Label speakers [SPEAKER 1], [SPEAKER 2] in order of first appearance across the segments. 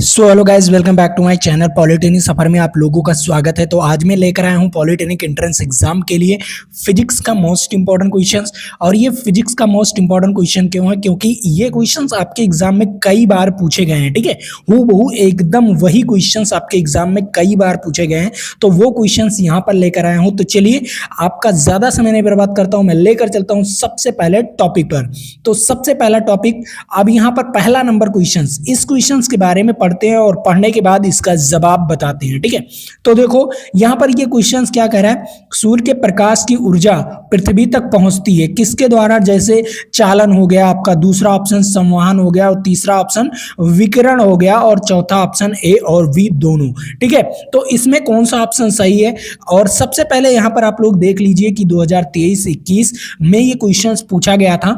[SPEAKER 1] So hello guys, welcome back to my channel. Polytechnic सफर में आप लोगों का स्वागत है। तो आज मैं लेकर आया हूं पॉलिटेक्निक एंट्रेंस एग्जाम के लिए फिजिक्स का मोस्ट इंपॉर्टेंट क्वेश्चंस। और ये फिजिक्स का मोस्ट इंपॉर्टेंट क्वेश्चन क्यों है? क्योंकि ये क्वेश्चंस आपके एग्जाम में कई बार पूछे गए हैं। ठीक है, हूबहू एकदम वही क्वेश्चंस आपके एग्जाम में कई बार पूछे गए हैं। तो वो क्वेश्चंस यहाँ पर लेकर आया हूँ। तो चलिए, आपका ज्यादा समय नहीं बर्बाद करता हूँ, मैं लेकर चलता हूँ सबसे पहले टॉपिक पर। तो सबसे पहला टॉपिक, अब यहाँ पर पहला नंबर क्वेश्चंस, इस क्वेश्चंस के बारे में पढ़ते हैं और पढ़ने के बाद इसका जवाब बताते हैं। ठीक है, तो देखो यहाँ पर ये क्वेश्चंस क्या कह रहा है, सूर्य के प्रकाश की ऊर्जा पृथ्वी तक पहुंचती है किसके द्वारा? जैसे चालन हो गया आपका, दूसरा ऑप्शन संवहन हो गया, और तीसरा ऑप्शन विकिरण हो गया, और चौथा ऑप्शन ए और बी दोनों। ठीक है, तो इसमें कौन सा ऑप्शन सही है? और सबसे पहले यहाँ पर आप लोग देख लीजिए कि 2023-21 में ये क्वेश्चंस पूछा गया था।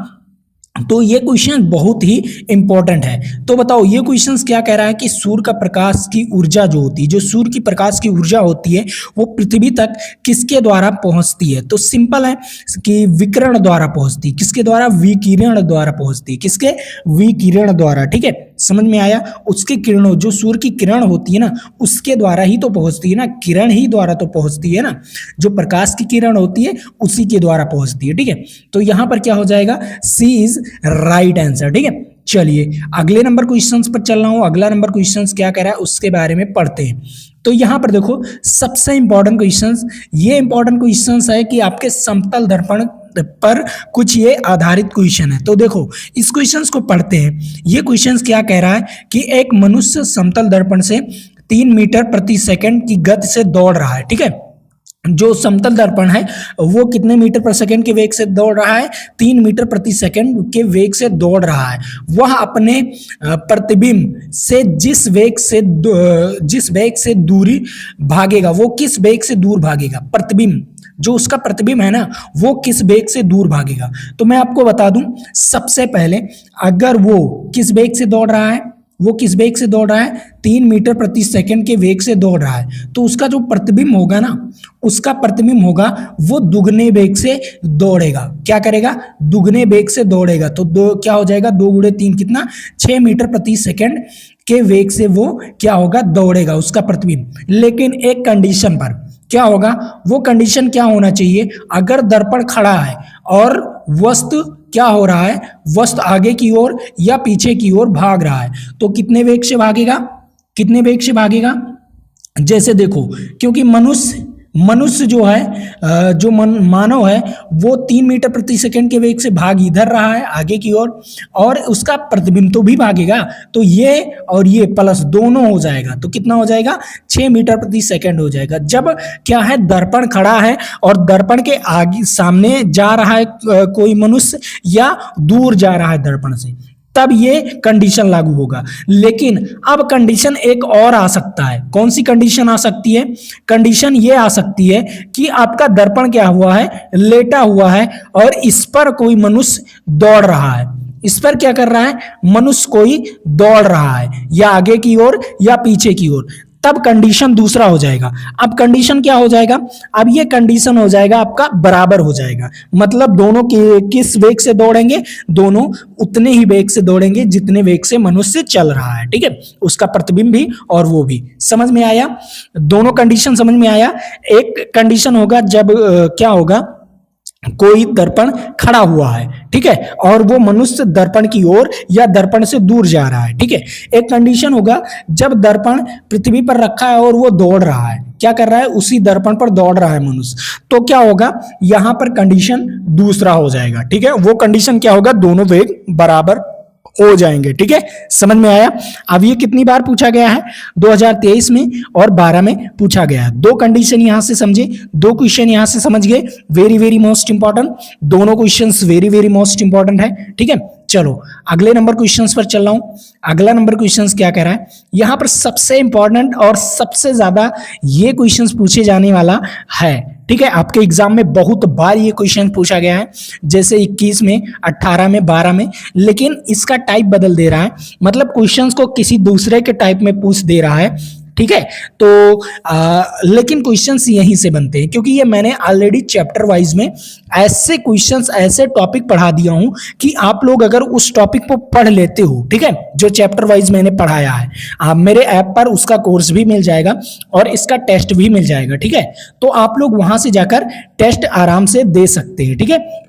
[SPEAKER 1] तो ये क्वेश्चन बहुत ही इंपॉर्टेंट है। तो बताओ ये क्वेश्चंस क्या कह रहा है कि सूर्य का प्रकाश की ऊर्जा जो होती है, जो सूर्य की प्रकाश की ऊर्जा होती है, वो पृथ्वी तक किसके द्वारा पहुंचती है? तो सिंपल है कि विकिरण द्वारा पहुंचती है। किसके द्वारा? विकिरण द्वारा पहुंचती है। किसके? विकिरण द्वारा। ठीक है, समझ में आया? उसकी किरणों, जो सूर्य की किरण होती है ना, उसके द्वारा ही तो पहुंचती है ना, किरण ही द्वारा तो पहुंचती है ना, जो प्रकाश की किरण होती है उसी के द्वारा पहुंचती है। ठीक है, तो यहां पर क्या हो जाएगा? सी इज राइट आंसर। ठीक है, चलिए अगले नंबर क्वेश्चंस पर चल रहा हूं। अगला नंबर क्वेश्चंस क्या कह रहा है उसके बारे में पढ़ते हैं। तो यहां पर देखो, सबसे इंपॉर्टेंट क्वेश्चंस, ये इंपॉर्टेंट क्वेश्चंस है कि आपके समतल दर्पण पर कुछ ये आधारित क्वेश्चन है। तो देखो इस क्वेश्चंस को पढ़ते हैं। ये क्वेश्चंस क्या कह रहा है कि एक मनुष्य समतल दर्पण से 3 मीटर प्रति सेकंड की गति से दौड़ रहा है। ठीक है, जो समतल दर्पण है वो कितने मीटर पर सेकंड के वेग से दौड़ रहा है? 3 मीटर प्रति सेकंड के वेग से दौड़ रहा है। वह अपने प्रतिबिंब से जिस वेग से दूरी भागेगा, वो किस वेग से दूर भागेगा? प्रतिबिंब, जो उसका प्रतिबिंब है ना, वो किस वेग से दूर भागेगा? तो मैं आपको बता दूं, सबसे पहले अगर वो किस वेग से दौड़ रहा है, वो किस वेग से दौड़ रहा है? 3 मीटर प्रति सेकंड के वेग से दौड़ रहा है, तो उसका जो प्रतिबिंब होगा ना, उसका प्रतिबिंब होगा वो दुगने वेग से दौड़ेगा। क्या करेगा? दुगने वेग से दौड़ेगा। तो क्या हो जाएगा? 2 गुणे 3 कितना? 6 मीटर प्रति सेकंड के वेग से वो क्या होगा? दौड़ेगा उसका प्रतिबिंब। लेकिन एक कंडीशन पर क्या होगा? वो कंडीशन क्या होना चाहिए? अगर दर्पण खड़ा है और वस्तु क्या हो रहा है? वस्तु आगे की ओर या पीछे की ओर भाग रहा है, तो कितने वेग से भागेगा? कितने वेग से भागेगा? जैसे देखो, क्योंकि मनुष्य जो है, जो मानव है, वो 3 मीटर प्रति सेकंड के वेग से भाग इधर रहा है आगे की ओर, और उसका प्रतिबिंब तो भी भागेगा। तो ये और ये प्लस दोनों हो जाएगा, तो कितना हो जाएगा? 6 मीटर प्रति सेकंड हो जाएगा। जब क्या है, दर्पण खड़ा है और दर्पण के आगे सामने जा रहा है कोई मनुष्य, या दूर जा रहा है दर्पण से, तब ये कंडीशन लागू होगा। लेकिन अब कंडीशन एक और आ सकता है। कौन सी कंडीशन आ सकती है? कंडीशन ये आ सकती है कि आपका दर्पण क्या हुआ है? लेटा हुआ है, और इस पर कोई मनुष्य दौड़ रहा है। इस पर क्या कर रहा है? मनुष्य कोई दौड़ रहा है, या आगे की ओर या पीछे की ओर, तब कंडीशन दूसरा हो जाएगा। अब कंडीशन क्या हो जाएगा? अब ये कंडीशन हो जाएगा आपका बराबर हो जाएगा। मतलब दोनों किस वेग से दौड़ेंगे? दोनों उतने ही वेग से दौड़ेंगे जितने वेग से मनुष्य चल रहा है। ठीक है, उसका प्रतिबिंब भी और वो भी। समझ में आया? दोनों कंडीशन समझ में आया? एक कंडीशन होगा जब क्या होगा, कोई दर्पण खड़ा हुआ है, ठीक है, और वो मनुष्य दर्पण की ओर या दर्पण से दूर जा रहा है। ठीक है, एक कंडीशन होगा जब दर्पण पृथ्वी पर रखा है और वो दौड़ रहा है। क्या कर रहा है? उसी दर्पण पर दौड़ रहा है मनुष्य। तो क्या होगा? यहां पर कंडीशन दूसरा हो जाएगा। ठीक है, वो कंडीशन क्या होगा? दोनों वेग बराबर हो जाएंगे। ठीक है, समझ में आया? अब ये कितनी बार पूछा गया है? 2023 में और 12 में पूछा गया है। 2 कंडीशन यहां से समझे, 2 क्वेश्चन यहां से समझ गए। वेरी वेरी मोस्ट इंपॉर्टेंट, दोनों questions very very most important है। ठीक है, चलो अगले नंबर क्वेश्चंस पर चल रहा हूं। अगला नंबर क्वेश्चंस क्या कह रहा है? यहां पर सबसे इंपॉर्टेंट और सबसे ज्यादा ये क्वेश्चंस पूछे जाने वाला है। ठीक है, आपके एग्जाम में बहुत बार ये क्वेश्चन पूछा गया है, जैसे 21 में, 18 में, 12 में, लेकिन इसका टाइप बदल दे रहा है। मतलब क्वेश्चंस को किसी दूसरे के टाइप में पूछ दे रहा है। ठीक है। तो लेकिन क्वेश्चंस यहीं से बनते हैं, क्योंकि ये मैंने ऑलरेडी चैप्टर वाइज में ऐसे क्वेश्चंस, ऐसे टॉपिक पढ़ा दिया हूं कि आप लोग अगर उस टॉपिक को पढ़ लेते हो, ठीक है, जो चैप्टर वाइज मैंने पढ़ाया है, आप मेरे ऐप पर उसका कोर्स भी मिल जाएगा और इसका टेस्ट भी मिल जाएगा, ठीक है। तो आप लोग वहां से जाकर टेस्ट आराम से दे सकते हैं, ठीक है।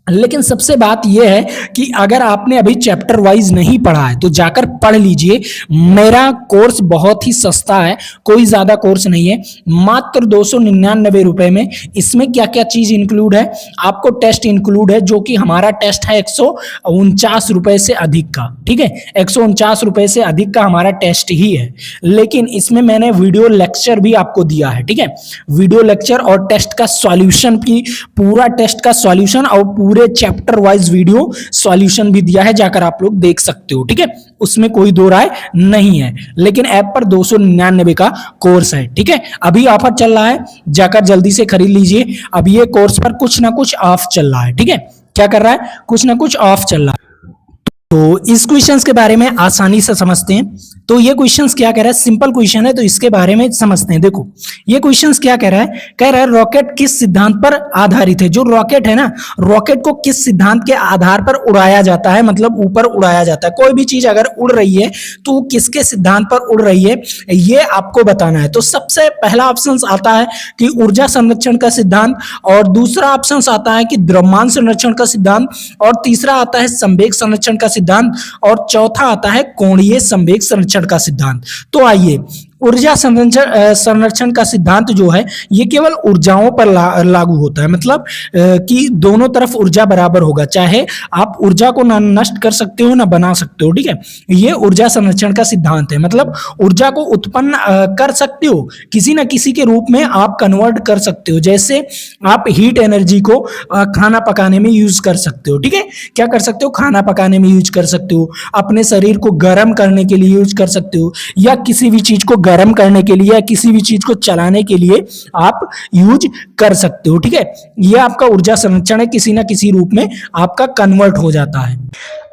[SPEAKER 1] लेकिन सबसे बात यह है कि अगर आपने अभी चैप्टर वाइज नहीं पढ़ा है तो जाकर पढ़ लीजिए। मेरा कोर्स बहुत ही सस्ता है, कोई ज्यादा कोर्स नहीं है, मात्र 299 रुपए में। इसमें क्या क्या चीज इंक्लूड है, आपको टेस्ट इंक्लूड है, जो कि हमारा टेस्ट है 149 रुपए से अधिक का, ठीक है। 149 रुपए से अधिक का हमारा टेस्ट ही है, लेकिन इसमें मैंने वीडियो लेक्चर भी आपको दिया है, ठीक है। वीडियो लेक्चर और टेस्ट का सॉल्यूशन की, पूरा टेस्ट का सॉल्यूशन और पूरे चैप्टर वाइज वीडियो सॉल्यूशन भी दिया है, जाकर आप लोग देख सकते हो, ठीक है। उसमें कोई दो राय नहीं है, लेकिन ऐप पर 299 का कोर्स है, ठीक है। अभी ऑफर चल रहा है, जाकर जल्दी से खरीद लीजिए। अभी ये कोर्स पर कुछ ना कुछ ऑफ चल रहा है, ठीक है। क्या कर रहा है, कुछ ना कुछ ऑफ चल रहा है। तो इस क्वेश्चंस के बारे में आसानी से समझते हैं। तो ये क्वेश्चंस क्या कह रहा है, सिंपल क्वेश्चन है, तो इसके बारे में समझते हैं। देखो ये क्वेश्चंस क्या कह रहा है, कह रहा है रॉकेट किस सिद्धांत पर आधारित है। जो रॉकेट है ना, रॉकेट को किस सिद्धांत के आधार पर उड़ाया जाता है, मतलब ऊपर उड़ाया जाता है। कोई भी चीज अगर उड़ रही है तो किसके सिद्धांत पर उड़ रही है, ये आपको बताना है। तो सबसे पहला ऑप्शन आता है कि ऊर्जा संरक्षण का सिद्धांत, और दूसरा ऑप्शन आता है कि द्रव्यमान संरक्षण का सिद्धांत, और तीसरा आता है संवेग संरक्षण का सिद्धांत, और चौथा आता है कोणीय संवेग संरक्षण का सिद्धांत। तो आइए, ऊर्जा संरक्षण का सिद्धांत जो है ये केवल ऊर्जाओं पर लागू होता है, मतलब कि दोनों तरफ ऊर्जा बराबर होगा, चाहे आप ऊर्जा को ना नष्ट कर सकते हो ना बना सकते हो, ठीक है। ये ऊर्जा संरक्षण का सिद्धांत है, मतलब ऊर्जा को उत्पन्न कर सकते हो, किसी ना किसी के रूप में आप कन्वर्ट कर सकते हो। जैसे आप हीट एनर्जी को खाना पकाने में यूज कर सकते हो, ठीक है। क्या कर सकते हो, खाना पकाने में यूज कर सकते हो, अपने शरीर को गर्म करने के लिए यूज कर सकते हो, या किसी भी चीज को गर्म करने के लिए या किसी भी चीज को चलाने के लिए आप यूज कर सकते हो, ठीक है। ये आपका ऊर्जा संरक्षण है, किसी ना किसी रूप में आपका कन्वर्ट हो जाता है।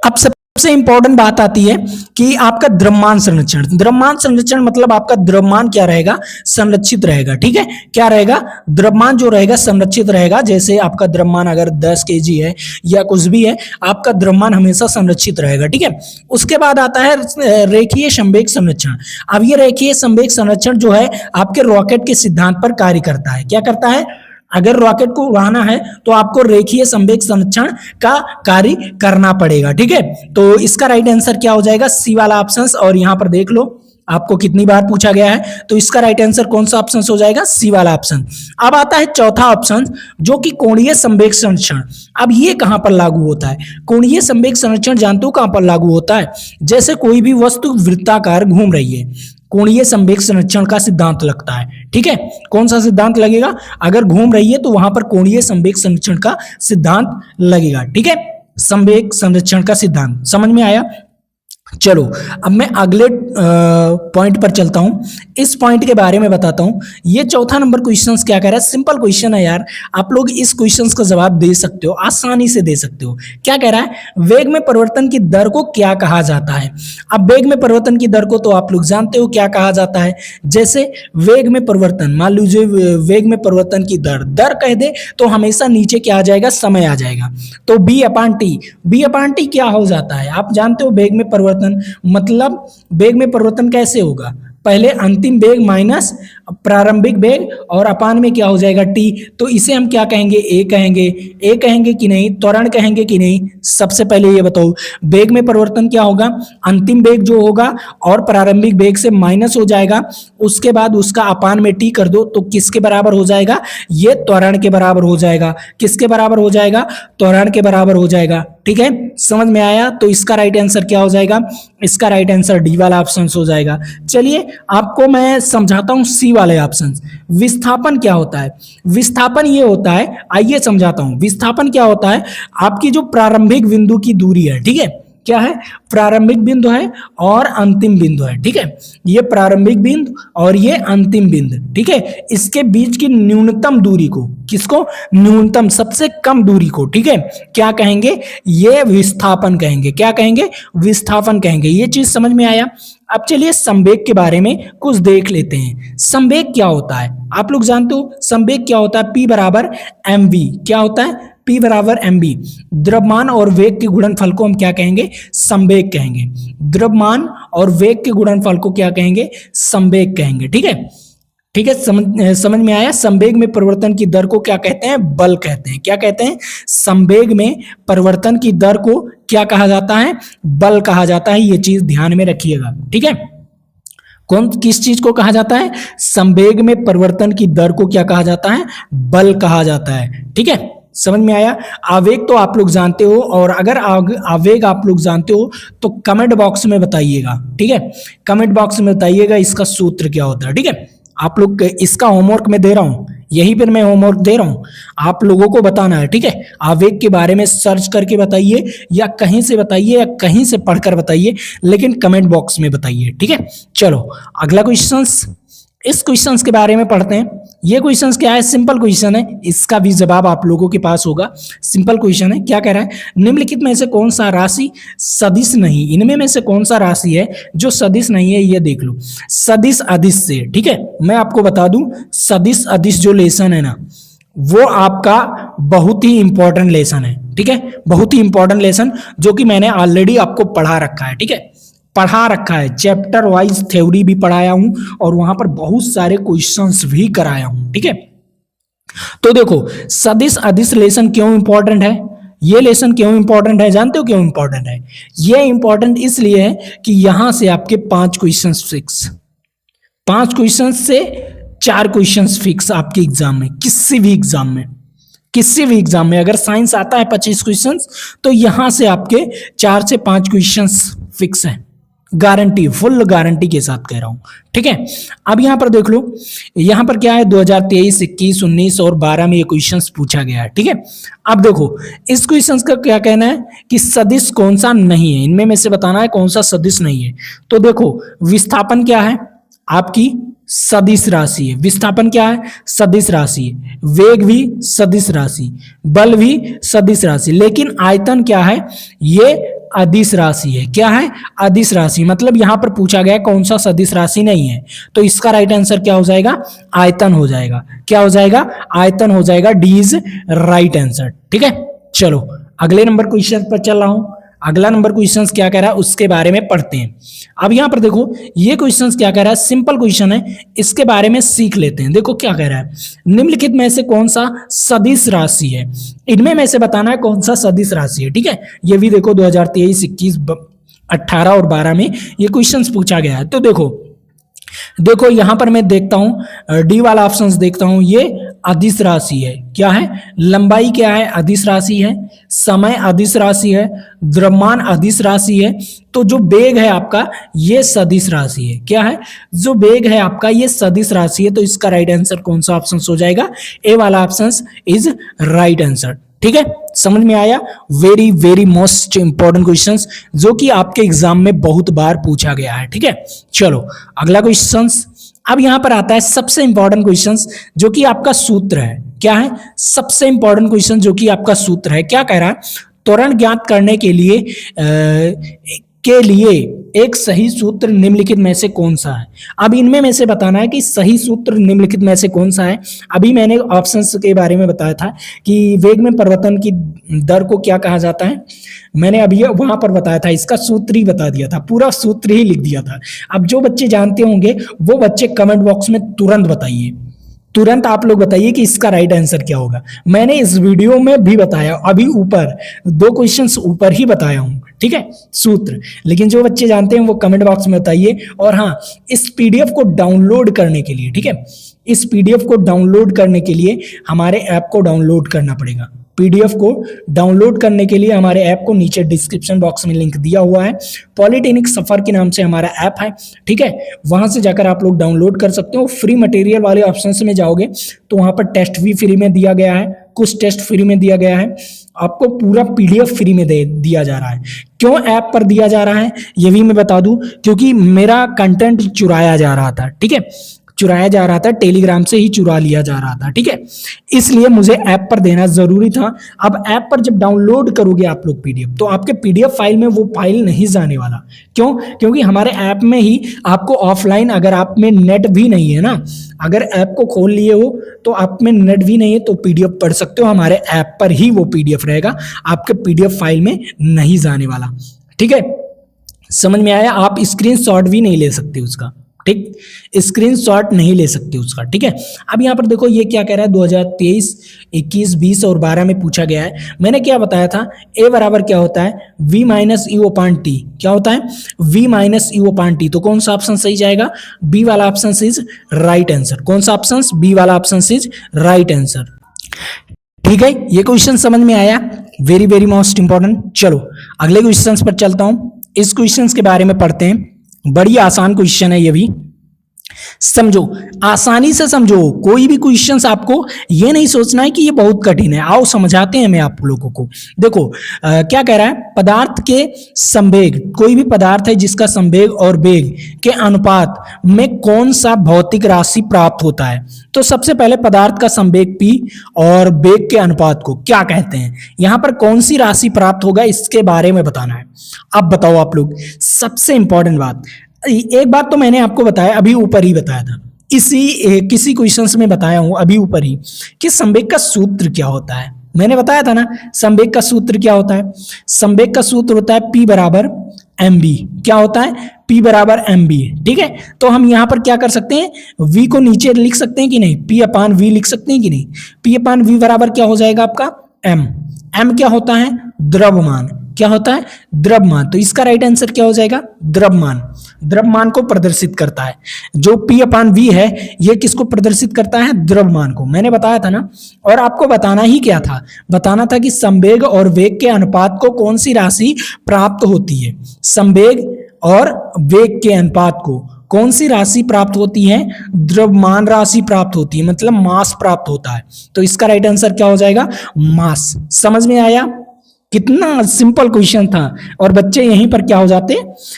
[SPEAKER 1] अब सबसे इंपॉर्टेंट बात आती है कि आपका द्रव्यमान संरक्षण। द्रव्यमान संरक्षण मतलब आपका द्रव्यमान क्या रहेगा, संरक्षित रहेगा, ठीक है। क्या रहेगा, द्रव्यमान जो रहेगा संरक्षित रहेगा। जैसे आपका द्रव्यमान अगर 10 kg है या कुछ भी है, आपका द्रव्यमान हमेशा संरक्षित रहेगा, ठीक है। उसके बाद आता है रेखीय संवेग संरक्षण। अब ये रेखीय संवेग संरक्षण जो है आपके रॉकेट के सिद्धांत पर कार्य करता है। क्या करता है, अगर रॉकेट को उड़ाना है तो आपको रेखीय संवेग संरक्षण का कार्य करना पड़ेगा, ठीक है। तो इसका राइट आंसर क्या हो जाएगा, सी वाला ऑप्शन। और यहां पर देख लो आपको कितनी बार पूछा गया है, तो इसका राइट आंसर कौन सा ऑप्शन हो जाएगा, सी वाला ऑप्शन। अब आता है चौथा ऑप्शन, जो कि कोणीय संवेग संरक्षण। अब ये कहां पर लागू होता है, कोणीय संवेग संरक्षण जानते हो कहां पर लागू होता है। जैसे कोई भी वस्तु वृत्ताकार घूम रही है, कोणीय संवेग संरक्षण का सिद्धांत लगता है, ठीक है। कौन सा सिद्धांत लगेगा, अगर घूम रही है तो वहां पर कोणीय संवेग संरक्षण का सिद्धांत लगेगा, ठीक है। संवेग संरक्षण का सिद्धांत समझ में आया। चलो अब मैं अगले पॉइंट पर चलता हूं, इस पॉइंट के बारे में बताता हूं। ये चौथा नंबर क्वेश्चन क्या कह रहा है, सिंपल क्वेश्चन है यार, आप लोग इस क्वेश्चन का जवाब दे सकते हो, आसानी से दे सकते हो। क्या कह रहा है, वेग में परिवर्तन की दर को क्या कहा जाता है। अब वेग में परिवर्तन की दर को तो आप लोग जानते हो क्या कहा जाता है। जैसे वेग में परिवर्तन, मान लीजिए वेग में परिवर्तन की दर कह दे तो हमेशा नीचे क्या आ जाएगा, समय आ जाएगा। तो b/t क्या हो जाता है, आप जानते हो वेग में परिवर्तन मतलब वेग में परिवर्तन कैसे होगा, पहले अंतिम वेग माइनस प्रारंभिक वेग और अपान में क्या हो जाएगा t। तो इसे हम क्या कहेंगे, ए कहेंगे कि नहीं, त्वरण कहेंगे कि नहीं। सबसे पहले ये बताओ, वेग में परिवर्तन क्या होगा, अंतिम वेग जो होगा और प्रारंभिक वेग से माइनस हो जाएगा, उसके बाद उसका अपान में t कर दो तो किसके बराबर हो जाएगा, ये त्वरण के बराबर हो जाएगा। किसके बराबर हो जाएगा, त्वरण के बराबर हो जाएगा, ठीक है। समझ में आया। तो इसका राइट आंसर क्या हो जाएगा, इसका राइट आंसर डी वाला ऑप्शन हो जाएगा। चलिए आपको मैं समझाता हूं सी वाले ऑप्शन। विस्थापन क्या होता है, विस्थापन ये होता है, आइए समझाता हूं। विस्थापन क्या होता है, आपकी जो प्रारंभिक बिंदु की दूरी है, ठीक है, क्या है, प्रारंभिक बिंदु है और अंतिम बिंदु है, ठीक है। ये प्रारंभिक बिंदु और ये अंतिम बिंदु, ठीक है। इसके बीच की न्यूनतम दूरी को, किसको, न्यूनतम सबसे कम दूरी को, ठीक है, क्या कहेंगे, ये विस्थापन कहेंगे। क्या कहेंगे, विस्थापन कहेंगे। ये चीज समझ में आया। अब चलिए संवेग के बारे में कुछ देख लेते हैं। संवेग क्या होता है आप लोग जानते हो? संवेग क्या होता है? P बराबर mv। क्या होता है? P बराबर mv। द्रव्यमान और वेग के गुणनफल को हम क्या कहेंगे? संवेग कहेंगे। द्रव्यमान और वेग के गुणनफल को क्या कहेंगे? संवेग कहेंगे। ठीक है, ठीक है, समझ में आया? संवेग में परिवर्तन की दर को क्या कहते हैं? बल कहते हैं। क्या कहते हैं? संवेग में परिवर्तन की दर को क्या कहा जाता है? बल कहा जाता है। ये चीज ध्यान में रखिएगा। ठीक है, किस चीज को कहा जाता है? संवेग में परिवर्तन की दर को क्या कहा जाता है? बल कहा जाता है। ठीक है, समझ में आया? आवेग तो आप लोग जानते हो, और अगर आवेग आप लोग जानते हो तो कमेंट बॉक्स में बताइएगा। ठीक है, कमेंट बॉक्स में बताइएगा इसका सूत्र क्या होता है। ठीक है, आप लोग इसका होमवर्क मैं दे रहा हूं, यही पर मैं होमवर्क दे रहा हूं, आप लोगों को बताना है। ठीक है, आवेग के बारे में सर्च करके बताइए, या कहीं से बताइए, या कहीं से पढ़कर बताइए, लेकिन कमेंट बॉक्स में बताइए। ठीक है, चलो अगला क्वेश्चंस, इस क्वेश्चंस के बारे में पढ़ते हैं। ये क्वेश्चंस क्या है? सिंपल क्वेश्चन है, इसका भी जवाब आप लोगों के पास होगा। सिंपल क्वेश्चन है। क्या कह रहा है? निम्नलिखित में से कौन सा राशि सदिश नहीं? इनमें में से कौन सा राशि है जो सदिश नहीं है? ये देख लो, सदिश अदिश से। ठीक है, मैं आपको बता दूं, सदिश अदिश जो लेसन है ना, वो आपका बहुत ही इंपॉर्टेंट लेसन है। ठीक है, बहुत ही इंपॉर्टेंट लेसन, जो कि मैंने ऑलरेडी आपको पढ़ा रखा है। ठीक है, पढ़ा रखा है, चैप्टर वाइज थ्योरी भी पढ़ाया हूं, और वहां पर बहुत सारे क्वेश्चंस भी कराया हूं। ठीक है, तो देखो सदिश अदिश लेसन क्यों इंपॉर्टेंट है? ये लेसन क्यों इंपॉर्टेंट है? जानते हो क्यों इंपॉर्टेंट है? ये इंपॉर्टेंट इसलिए है कि यहां से आपके 5 क्वेश्चंस फिक्स, 5 क्वेश्चंस से 4 क्वेश्चंस फिक्स आपके एग्जाम में, किसी भी एग्जाम में, किसी भी एग्जाम में। अगर साइंस आता है 25 क्वेश्चंस, तो यहां से आपके 4 से 5 क्वेश्चंस फिक्स हैं, गारंटी, फुल गारंटी के साथ कह रहा हूं। ठीक है, अब यहां पर देख लो, यहां पर क्या है? 2023, 21, 19 और 12 में ये क्वेश्चंस पूछा गया है। ठीक है, अब देखो इस क्वेश्चंस का क्या कहना है कि सदिश कौन सा नहीं है, इनमें में से बताना है कौन सा सदिश नहीं है। तो देखो विस्थापन क्या है? आपकी सदिश राशि है। विस्थापन क्या है? सदिश राशि है। वेग भी सदिश राशि, बल भी सदिश राशि, लेकिन आयतन क्या है? ये अदिश राशि है। क्या है? अदिश राशि। मतलब यहां पर पूछा गया कौन सा सदिश राशि नहीं है, तो इसका राइट आंसर क्या हो जाएगा? आयतन हो जाएगा। क्या हो जाएगा? आयतन हो जाएगा। D is right answer. ठीक है, चलो अगले नंबर क्वेश्चन पर चल रहा हूं। अगला नंबर क्वेश्चन क्या कह रहा है उसके बारे में पढ़ते हैं। अब यहां पर देखो ये क्वेश्चन क्या कह रहा है, सिंपल क्वेश्चन है, इसके बारे में सीख लेते हैं। देखो क्या कह रहा है, निम्नलिखित में से कौन सा सदिश राशि है? इनमें में से बताना है कौन सा सदिश राशि है। ठीक है, ये भी देखो 2023, 21, 18 और 12 में ये क्वेश्चन पूछा गया है। तो देखो यहां पर मैं देखता हूं, डी वाला ऑप्शन देखता हूं, ये अदिश राशि है। क्या है? लंबाई क्या है? अदिश राशि है। समय अदिश राशि है। द्रव्यमान अदिश राशि है। तो जो वेग है आपका ये सदिश राशि है। क्या है? जो वेग है आपका ये सदिश राशि है। तो इसका राइट आंसर कौन सा ऑप्शन हो जाएगा? ए वाला ऑप्शन इज राइट आंसर। ठीक है, समझ में आया? Very very most important questions, जो कि आपके एग्जाम में बहुत बार पूछा गया है। ठीक है, चलो अगला क्वेश्चंस। अब यहां पर आता है सबसे इंपॉर्टेंट क्वेश्चंस, जो कि आपका सूत्र है। क्या है? सबसे इंपॉर्टेंट क्वेश्चन जो कि आपका सूत्र है। क्या कह रहा है? त्वरण ज्ञात करने के लिए एक सही सूत्र निम्नलिखित में से कौन सा है? अब इनमें में से बताना है कि सही सूत्र निम्नलिखित में से कौन सा है। अभी मैंने ऑप्शंस के बारे में बताया था कि वेग में परिवर्तन की दर को क्या कहा जाता है, मैंने अभी वहां पर बताया था, इसका सूत्र ही बता दिया था, पूरा सूत्र ही लिख दिया था। अब जो बच्चे जानते होंगे वो बच्चे कमेंट बॉक्स में तुरंत बताइए, तुरंत आप लोग बताइए कि इसका राइट आंसर क्या होगा। मैंने इस वीडियो में भी बताया, अभी ऊपर 2 क्वेश्चंस ऊपर ही बताया हूं। ठीक है, सूत्र, लेकिन जो बच्चे जानते हैं वो कमेंट बॉक्स में बताइए। और हाँ, इस पीडीएफ को डाउनलोड करने के लिए, ठीक है, इस पीडीएफ को डाउनलोड करने के लिए हमारे ऐप को डाउनलोड करना पड़ेगा। पीडीएफ को डाउनलोड करने के लिए हमारे ऐप को नीचे डिस्क्रिप्शन बॉक्स में लिंक दिया हुआ है, पॉलिटेक्निक सफर के नाम से हमारा ऐप है। ठीक है, वहां से जाकर आप लोग डाउनलोड कर सकते हो। फ्री मटेरियल वाले ऑप्शन में जाओगे तो वहां पर टेस्ट भी फ्री में दिया गया है, कुछ टेस्ट फ्री में दिया गया है, आपको पूरा पीडीएफ फ्री में दिया जा रहा है। क्यों ऐप पर दिया जा रहा है ये भी मैं बता दूं, क्योंकि मेरा कंटेंट चुराया जा रहा था। ठीक है, चुराया जा रहा था, टेलीग्राम से ही चुरा लिया जा रहा था, ठीक है। इसलिए मुझे ऐप पर देना जरूरी था। अब ऐप पर जब डाउनलोड करोगे आप लोग पीडीएफ, तो आपके पीडीएफ फाइल में वो फाइल नहीं जाने वाला। क्यों? क्योंकि हमारे ऐप में ही आपको ऑफलाइन, अगर आप में नेट भी नहीं है ना, अगर ऐप को खोल लिए हो तो आप में नेट भी नहीं है तो पीडीएफ पढ़ सकते हो, हमारे ऐप पर ही वो पीडीएफ रहेगा, आपके पीडीएफ फाइल में नहीं जाने वाला, ठीक है। समझ में आया? आप स्क्रीनशॉट भी नहीं ले सकते उसका, ठीक, स्क्रीनशॉट नहीं ले सकते उसका, ठीक है। अब यहाँ पर देखो ये क्या कह रहा है, 2023, 21, 20 और 12 में पूछा गया है। मैंने क्या बताया था, ए बराबर क्या होता है, v minus you upon T. क्या होता है? v minus you upon T. तो कौन सा ऑप्शन सही जाएगा? बी वाला ऑप्शन इज राइट आंसर। कौन सा ऑप्शन? बी वाला ऑप्शन इज राइट आंसर, ठीक है। ये क्वेश्चन समझ में आया? Very very most important. चलो अगले क्वेश्चन पर चलता हूं। इस क्वेश्चन के बारे में पढ़ते हैं। बड़ी आसान क्वेश्चन है ये भी, समझो, आसानी से समझो। कोई भी क्वेश्चंस आपको ये नहीं सोचना है कि ये बहुत कठिन है। आओ समझाते हैं मैं आप लोगों को। देखो क्या कह रहा है, पदार्थ के संवेग, कोई भी पदार्थ है जिसका संवेग और वेग के अनुपात में कौन सा भौतिक राशि प्राप्त होता है। तो सबसे पहले पदार्थ का संवेग p और वेग के अनुपात को क्या कहते हैं, यहां पर कौन सी राशि प्राप्त होगा इसके बारे में बताना है। अब बताओ आप लोग, सबसे इंपॉर्टेंट बात, एक बात तो मैंने आपको बताया, अभी ऊपर ही बताया था, किसी क्वेश्चंस में बताया हूं अभी ऊपर ही, कि संवेग का सूत्र क्या होता है। मैंने बताया था ना, संवेग का सूत्र क्या होता है। संवेग का सूत्र होता है P बराबर mb। क्या होता है? P बराबर mb, ठीक है। तो हम यहां पर क्या कर सकते हैं, v को नीचे लिख सकते हैं कि नहीं, P अपान v लिख सकते हैं कि नहीं। P अपान v बराबर क्या हो जाएगा आपका, m। m क्या होता है? द्रव्यमान। क्या होता है? द्रव्यमान। तो इसका राइट आंसर क्या हो जाएगा? द्रव्यमान। द्रव्यमान को प्रदर्शित करता है। जो P अपान V है ये किसको प्रदर्शित करता है? द्रव्यमान को। मैंने बताया था ना, और आपको बताना ही क्या था, बताना था कि संवेग और वेग के अनुपात को कौन सी राशि प्राप्त होती है। संवेग और वेग के अनुपात को कौन सी राशि प्राप्त होती है? द्रव्यमान राशि प्राप्त होती है, मतलब मास प्राप्त होता है। तो इसका राइट आंसर क्या हो जाएगा? मास। समझ में आया? कितना सिंपल क्वेश्चन था। और बच्चे यहीं पर क्या हो जाते,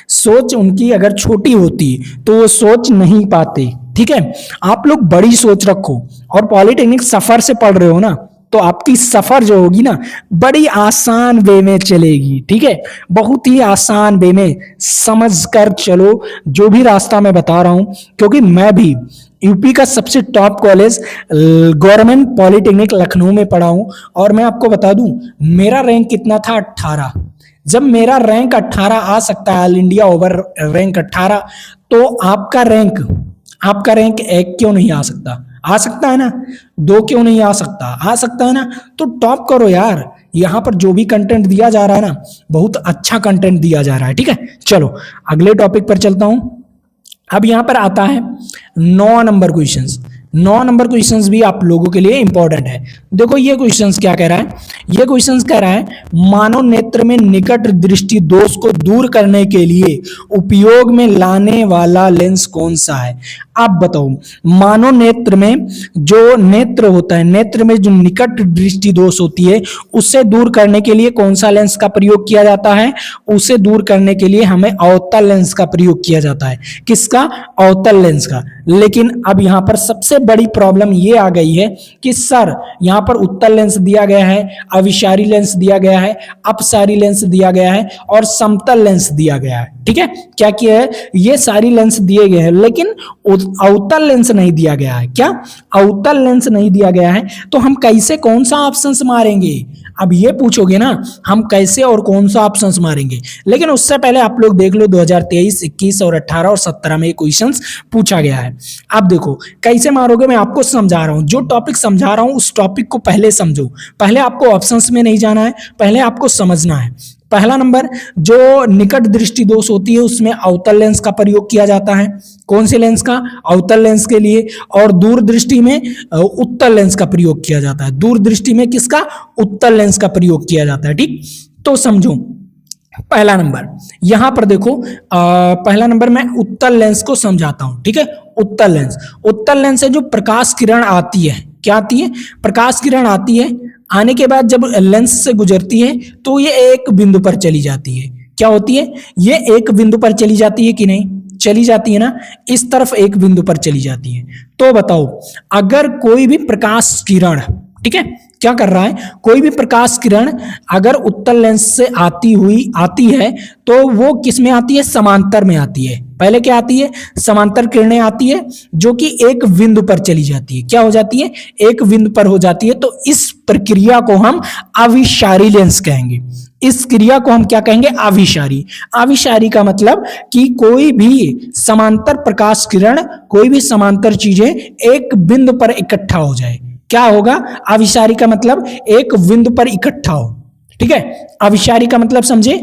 [SPEAKER 1] सोच उनकी अगर छोटी होती तो वो सोच नहीं पाते, ठीक है। आप लोग बड़ी सोच रखो, और पॉलिटेक्निक सफर से पढ़ रहे हो ना, तो आपकी सफर जो होगी ना बड़ी आसान वे में चलेगी, ठीक है। बहुत ही आसान वे में समझ कर चलो जो भी रास्ता मैं बता रहा हूं, क्योंकि मैं भी यूपी का सबसे top college government polytechnic Lucknow में पढ़ा हूं। और मैं आपको बता दूं, मेरा रैंक कितना था? 18। जब मेरा रैंक 18 आ सकता है, ऑल इंडिया ओवर रैंक 18, तो आपका रैंक 1 क्यों नहीं आ सकता? आ सकता है ना। 2 क्यों नहीं आ सकता? आ सकता है ना। तो टॉप करो यार। यहां पर जो भी कंटेंट दिया जा रहा है ना, बहुत अच्छा कंटेंट दिया जा रहा है, ठीक है। चलो अगले टॉपिक पर चलता हूं। अब यहां पर आता है 9 नंबर क्वेश्चंस। 9 नंबर क्वेश्चंस भी आप लोगों के लिए इंपॉर्टेंट है। देखो ये क्वेश्चंस क्या कह रहा है, ये क्वेश्चंस कह रहा है मानव नेत्र में निकट दृष्टि दोष को दूर करने के लिए उपयोग में लाने वाला लेंस कौन सा है। आप बताओ, मानव नेत्र में जो नेत्र होता है, नेत्र में जो निकट दृष्टि दोष होती है, उससे दूर करने के लिए कौन सा लेंस का प्रयोग किया जाता है। उसे दूर करने के लिए हमें अवतल लेंस का प्रयोग किया जाता है। किसका? अवतल लेंस का। लेकिन अब यहां पर सबसे बड़ी प्रॉब्लम ये आ गई है कि सर यहां पर उत्तल लेंस दिया गया है, अविसारी लेंस दिया गया है, अपसारी लेंस दिया गया है और समतल लेंस दिया गया है, ठीक है। क्या किया है? ये सारी लेंस दिए गए हैं, लेकिन अवतल लेंस नहीं दिया गया है। क्या? अवतल लेंस नहीं दिया गया है। तो हम कैसे कौन सा ऑप्शन मारेंगे? अब ये पूछोगे ना, हम कैसे और कौन सा ऑप्शंस मारेंगे। लेकिन उससे पहले आप लोग देख लो 2023, 21 और 18 और 17 में क्वेश्चंस पूछा गया है। अब देखो कैसे मारोगे, मैं आपको समझा रहा हूं। जो टॉपिक समझा रहा हूं उस टॉपिक को पहले समझो। पहले आपको ऑप्शंस में नहीं जाना है, पहले आपको समझना है। पहला नंबर, जो निकट दृष्टि दोष होती है उसमें अवतल लेंस का प्रयोग किया जाता है। कौन से लेंस का? अवतल लेंस के लिए। और दूर दृष्टि में उत्तल लेंस का प्रयोग किया जाता है। दूर दृष्टि में किसका? उत्तल लेंस का प्रयोग किया जाता है, ठीक। तो समझो पहला नंबर, यहां पर देखो पहला नंबर मैं उत्तल लेंस को समझाता हूं, ठीक है। उत्तल लेंस है जो प्रकाश किरण आती है। क्या आती है? प्रकाश किरण आती है। आने के बाद जब लेंस से गुजरती है तो ये एक बिंदु पर चली जाती है। क्या होती है? ये एक बिंदु पर चली जाती है कि नहीं? चली जाती है ना, इस तरफ एक बिंदु पर चली जाती है। तो बताओ, अगर कोई भी प्रकाश किरण, ठीक है, क्या कर रहा है, कोई भी प्रकाश किरण अगर उत्तल लेंस से आती है तो वो किस में आती है, समांतर में आती है। पहले क्या आती है, समांतर किरणें आती है जो कि एक बिंदु पर चली जाती है। क्या हो जाती है, एक बिंदु पर हो जाती है। तो इस प्रक्रिया को हम अभिसारी लेंस कहेंगे। इस क्रिया को हम क्या कहेंगे, अभिसारी। अभिसारी का मतलब कि कोई भी समांतर प्रकाश किरण, कोई भी समांतर चीजें एक बिंदु पर इकट्ठा हो जाए, क्या होगा, अभिसारी का मतलब एक बिंदु पर इकट्ठा हो। ठीक है, अभिसारी का मतलब समझे,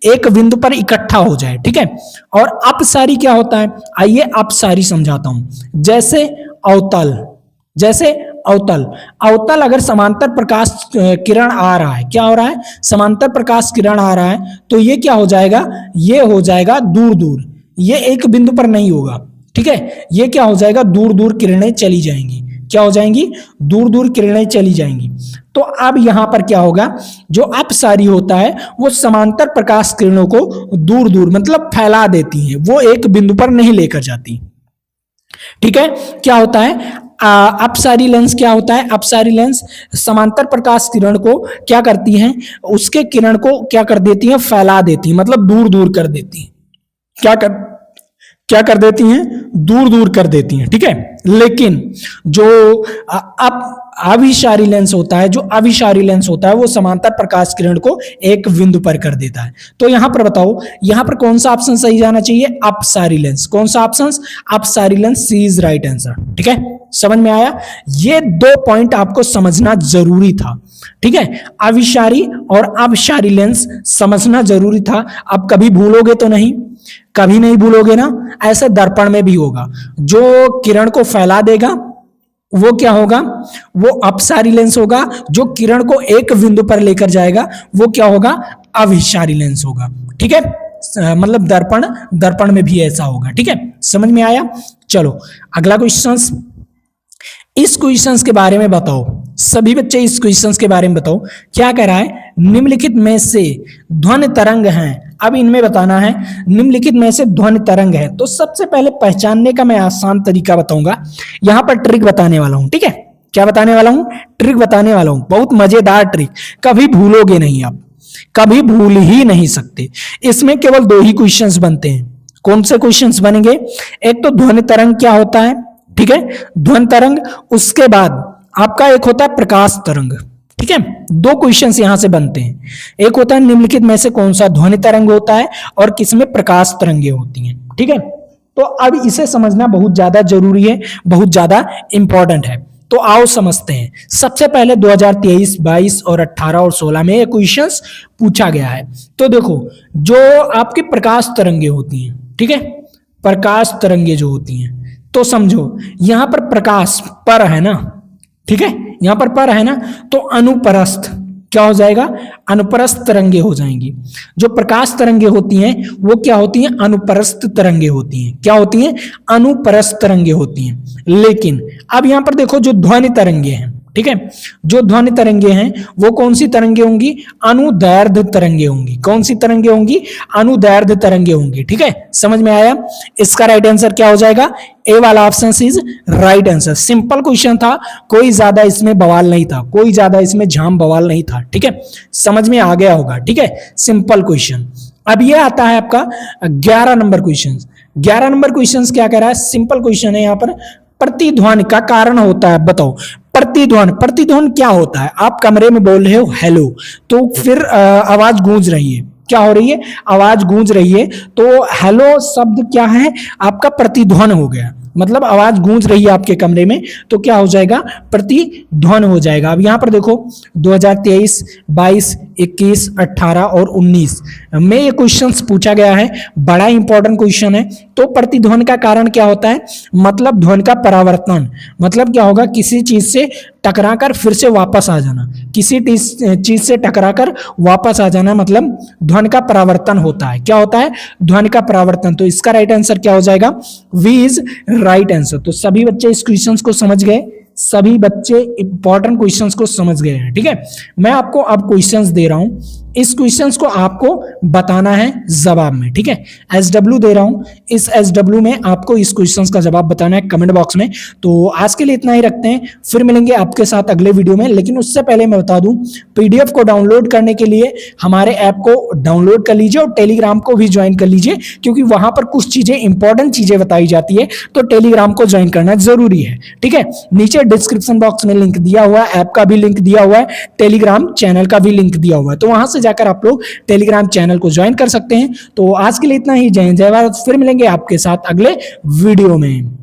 [SPEAKER 1] एक बिंदु पर इकट्ठा हो जाए। ठीक है, और अपसारी क्या होता है, आइए अपसारी समझाता हूं। जैसे अवतल, अवतल अगर समांतर प्रकाश किरण आ रहा है, क्या हो रहा है, समांतर प्रकाश किरण आ रहा है, तो ये क्या हो जाएगा, ये हो जाएगा दूर दूर, ये एक बिंदु पर नहीं होगा। ठीक है, ये क्या हो जाएगा, दूर दूर किरणें चली जाएंगी। क्या हो जाएंगी, दूर दूर किरणें चली जाएंगी। तो अब यहां पर क्या होगा, जो अपसारी होता है वो समांतर प्रकाश किरणों को दूर दूर मतलब फैला देती है, वो एक बिंदु पर नहीं लेकर जाती। ठीक है, क्या होता है, अपसारी लेंस क्या होता है, अपसारी लेंस समांतर प्रकाश किरण को क्या करती हैं, उसके किरण को क्या कर देती हैं, फैला देती हैं, मतलब दूर दूर कर देती हैं। क्या कर देती हैं, दूर दूर कर देती हैं। ठीक है, लेकिन जो अभिसारी लेंस होता है, जो अभिसारी लेंस होता है वो समांतर प्रकाश किरण को एक बिंदु पर कर देता है। तो यहां पर बताओ, यहां पर कौन सा ऑप्शन सही जाना चाहिए, अपसारी लेंस। कौन सा ऑप्शन, अपसारी lens, C is right answer. ठीक है, समझ में आया, ये 2 पॉइंट आपको समझना जरूरी था। ठीक है, अभिसारी और अपसारी लेंस समझना जरूरी था। अब कभी भूलोगे तो नहीं, कभी नहीं भूलोगे ना। ऐसे दर्पण में भी होगा, जो किरण को फैला देगा वो क्या होगा, वो अपसारी लेंस होगा। जो किरण को एक बिंदु पर लेकर जाएगा वो क्या होगा, अभिसारी लेंस होगा। ठीक है, मतलब दर्पण में भी ऐसा होगा। ठीक है, समझ में आया। चलो अगला क्वेश्चन, इस क्वेश्चंस के बारे में बताओ, सभी बच्चे इस क्वेश्चंस के बारे में बताओ। क्या कह रहा है, निम्नलिखित में से ध्वनि तरंग हैं। अब इनमें बताना है निम्नलिखित में से ध्वनि तरंग है। तो सबसे पहले पहचानने का मैं आसान तरीका बताऊंगा, यहां पर ट्रिक बताने वाला हूं। ठीक है, क्या बताने वाला हूं, ट्रिक बताने वाला हूं, बहुत मजेदार ट्रिक, कभी भूलोगे नहीं, आप कभी भूल ही नहीं सकते। इसमें केवल 2 ही क्वेश्चंस बनते हैं। कौन से क्वेश्चंस बनेंगे, एक तो ध्वनि तरंग क्या होता है, ठीक है, ध्वनि तरंग, उसके बाद आपका एक होता है प्रकाश तरंग। ठीक है, 2 क्वेश्चंस यहां से बनते हैं। एक होता है निम्नलिखित में से कौन सा ध्वनि तरंग होता है और किसमें प्रकाश तरंगे होती हैं। ठीक है, तो अब इसे समझना बहुत ज्यादा जरूरी है, बहुत ज्यादा इंपॉर्टेंट है। तो आओ समझते हैं। सबसे पहले 2023, 22 और 18 और 16 में ये क्वेश्चंस पूछा गया है। तो देखो, जो आपकी प्रकाश तरंगे होती हैं, ठीक है, प्रकाश तरंगे जो होती हैं, तो समझो यहां पर प्रकाश पर है ना, ठीक है, यहां पर है ना, तो अनुप्रस्थ क्या हो जाएगा, अनुप्रस्थ तरंगे हो जाएंगी। जो प्रकाश तरंगे होती हैं वो क्या होती हैं, अनुप्रस्थ तरंगे होती हैं। क्या होती हैं, अनुप्रस्थ तरंगे होती हैं। लेकिन अब यहां पर देखो, जो ध्वनि तरंगे हैं, ठीक है, जो ध्वनि तरंगे हैं वो कौन सी तरंगे होंगी, अनुदैर्ध्य तरंगे होंगी। कौन सी तरंगे होंगी, अनुदैर्ध्य तरंगे होंगी। ठीक है, समझ में आया। इसका राइट आंसर क्या हो जाएगा, ए वाला option is right answer. Simple question था, कोई ज्यादा इसमें बवाल नहीं था, कोई ज्यादा इसमें झाम बवाल नहीं था। ठीक है, समझ में आ गया होगा। ठीक है, सिंपल क्वेश्चन। अब ये आता है आपका 11 नंबर क्वेश्चन। 11 नंबर क्वेश्चन क्या कह रहा है, सिंपल क्वेश्चन है। यहाँ पर प्रतिध्वनि का कारण होता है, बताओ प्रतिध्वनि क्या होता है। आप कमरे में बोल रहे हो हेलो, तो फिर आवाज गूंज रही है, क्या हो रही है, आवाज गूंज रही है, तो हेलो शब्द क्या है, आपका प्रतिध्वनि हो गया। मतलब आवाज गूंज रही है आपके कमरे में, तो क्या हो जाएगा, प्रतिध्वनि हो जाएगा। अब यहां पर देखो 2023, 22, 21, 18 और 19 में ये क्वेश्चंस पूछा गया है, बड़ा इंपॉर्टेंट क्वेश्चन है। तो प्रतिध्वनि का कारण क्या होता है, मतलब ध्वनि का परावर्तन, मतलब क्या होगा, किसी चीज से टकराकर फिर से वापस आ जाना, किसी चीज से टकराकर वापस आ जाना, मतलब ध्वनि का परावर्तन होता है। क्या होता है, ध्वनि का परावर्तन। तो इसका राइट आंसर क्या हो जाएगा, वी इज राइट आंसर। तो सभी बच्चे इस क्वेश्चन को समझ गए, सभी बच्चे इंपॉर्टेंट क्वेश्चंस को समझ गए हैं। ठीक है, मैं आपको अब क्वेश्चंस दे रहा हूं, इस क्वेश्चंस को आपको बताना है जवाब में, ठीक है। SW दे रहा हूं, इस SW में आपको इस क्वेश्चंस का जवाब बताना है कमेंट बॉक्स में। तो आज के लिए इतना ही रखते हैं, फिर मिलेंगे आपके साथ अगले वीडियो में। लेकिन उससे पहले मैं बता दूं, PDF को डाउनलोड करने के लिए हमारे ऐप को डाउनलोड कर लीजिए और टेलीग्राम को भी ज्वाइन कर लीजिए, क्योंकि वहां पर कुछ चीजें इंपॉर्टेंट चीजें बताई जाती है, तो टेलीग्राम को ज्वाइन करना जरूरी है, ठीक है। नीचे डिस्क्रिप्शन बॉक्स में लिंक दिया हुआ है, ऐप का भी लिंक दिया हुआ है, टेलीग्राम चैनल का भी लिंक दिया हुआ है, तो वहां से जाकर आप लोग टेलीग्राम चैनल को ज्वाइन कर सकते हैं। तो आज के लिए इतना ही, जय हिंद जय भारत। फिर मिलेंगे आपके साथ अगले वीडियो में।